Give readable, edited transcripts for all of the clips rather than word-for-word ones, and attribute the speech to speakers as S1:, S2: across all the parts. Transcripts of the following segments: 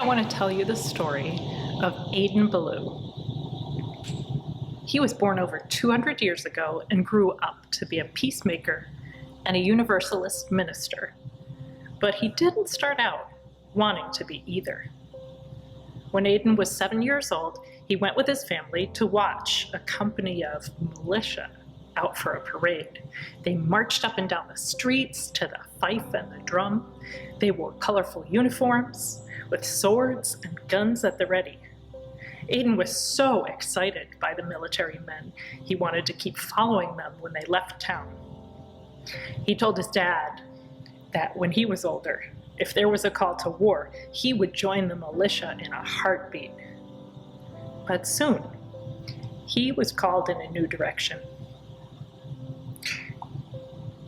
S1: I want to tell you the story of Aden Ballou. He was born over 200 years ago and grew up to be a peacemaker and a Universalist minister. But he didn't start out wanting to be either. When Aden was 7 years old, he went with his family to watch a company of militia out for a parade. They marched up and down the streets to the fife and the drum. They wore colorful uniforms with swords and guns at the ready. Aden was so excited by the military men, he wanted to keep following them when they left town. He told his dad that when he was older, if there was a call to war, he would join the militia in a heartbeat. But soon, he was called in a new direction.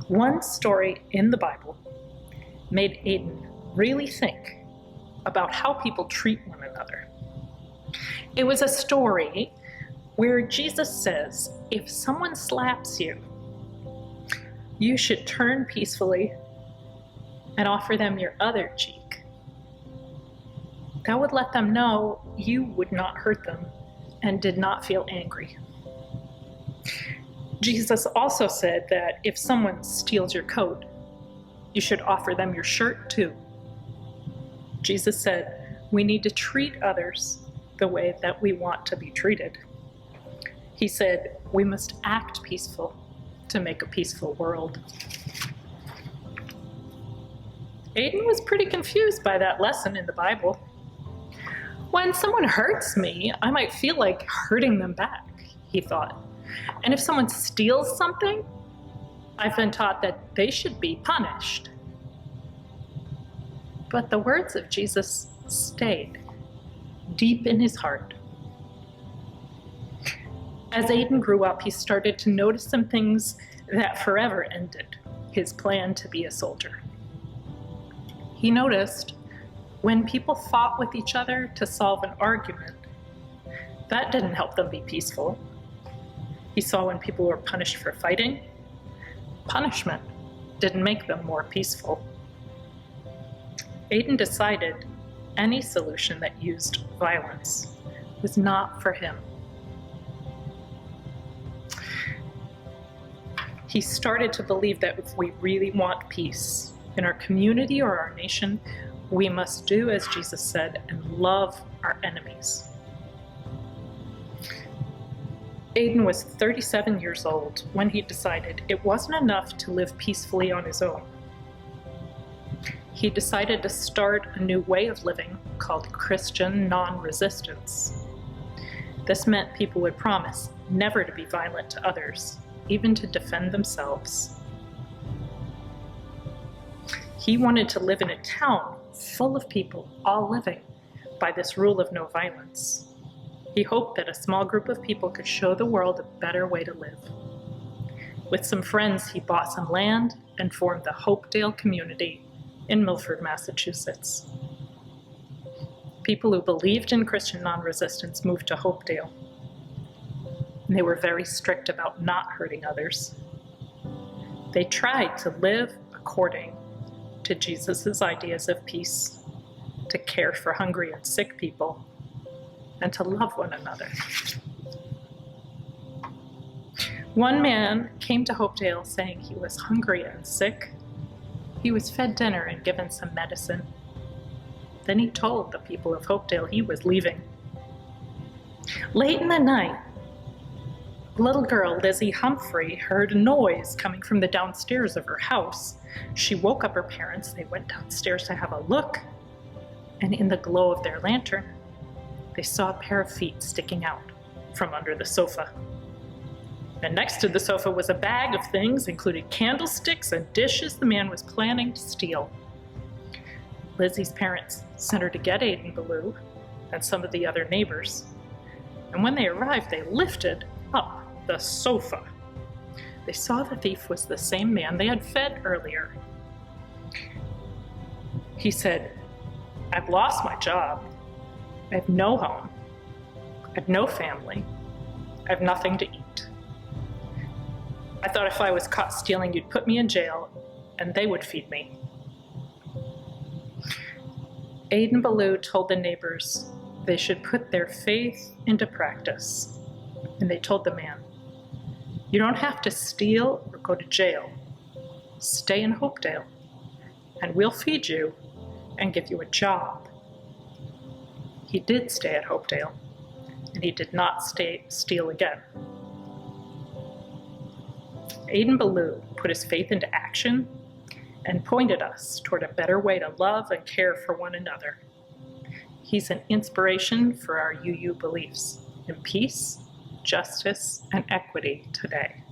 S1: One story in the Bible made Aden really think about how people treat one another. It was a story where Jesus says, if someone slaps you, you should turn peacefully and offer them your other cheek. That would let them know you would not hurt them and did not feel angry. Jesus also said that if someone steals your coat, you should offer them your shirt too. Jesus said we need to treat others the way that we want to be treated. He said we must act peaceful to make a peaceful world. Aden was pretty confused by that lesson in the Bible. When someone hurts me, I might feel like hurting them back, he thought. And if someone steals something, I've been taught that they should be punished. But the words of Jesus stayed deep in his heart. As Aden grew up, he started to notice some things that forever ended his plan to be a soldier. He noticed when people fought with each other to solve an argument, that didn't help them be peaceful. He saw when people were punished for fighting, punishment didn't make them more peaceful. Aden decided any solution that used violence was not for him. He started to believe that if we really want peace in our community or our nation, we must do as Jesus said and love our enemies. Aden was 37 years old when he decided it wasn't enough to live peacefully on his own. He decided to start a new way of living called Christian non-resistance. This meant people would promise never to be violent to others, even to defend themselves. He wanted to live in a town full of people, all living by this rule of no violence. He hoped that a small group of people could show the world a better way to live. With some friends, he bought some land and formed the Hopedale community in Milford, Massachusetts. People who believed in Christian non-resistance moved to Hopedale, and they were very strict about not hurting others. They tried to live according to Jesus' ideas of peace, to care for hungry and sick people, and to love one another. One man came to Hopedale saying he was hungry and sick. He was fed dinner and given some medicine. Then he told the people of Hopedale he was leaving. Late in the night, little girl Lizzie Humphrey heard a noise coming from the downstairs of her house. She woke up her parents. They went downstairs to have a look, and in the glow of their lantern, they saw a pair of feet sticking out from under the sofa. And next to the sofa was a bag of things, including candlesticks and dishes the man was planning to steal. Lizzie's parents sent her to get Aden Ballou and some of the other neighbors. And when they arrived, they lifted up the sofa. They saw the thief was the same man they had fed earlier. He said, "I've lost my job. I have no home. I have no family. I have nothing to eat. I thought if I was caught stealing, you'd put me in jail and they would feed me." Aiden Ballou told the neighbors they should put their faith into practice. And they told the man, "You don't have to steal or go to jail. Stay in Hopedale, and we'll feed you and give you a job." He did stay at Hopedale, and he did not steal again. Aiden Ballou put his faith into action and pointed us toward a better way to love and care for one another. He's an inspiration for our UU beliefs in peace, justice, and equity today.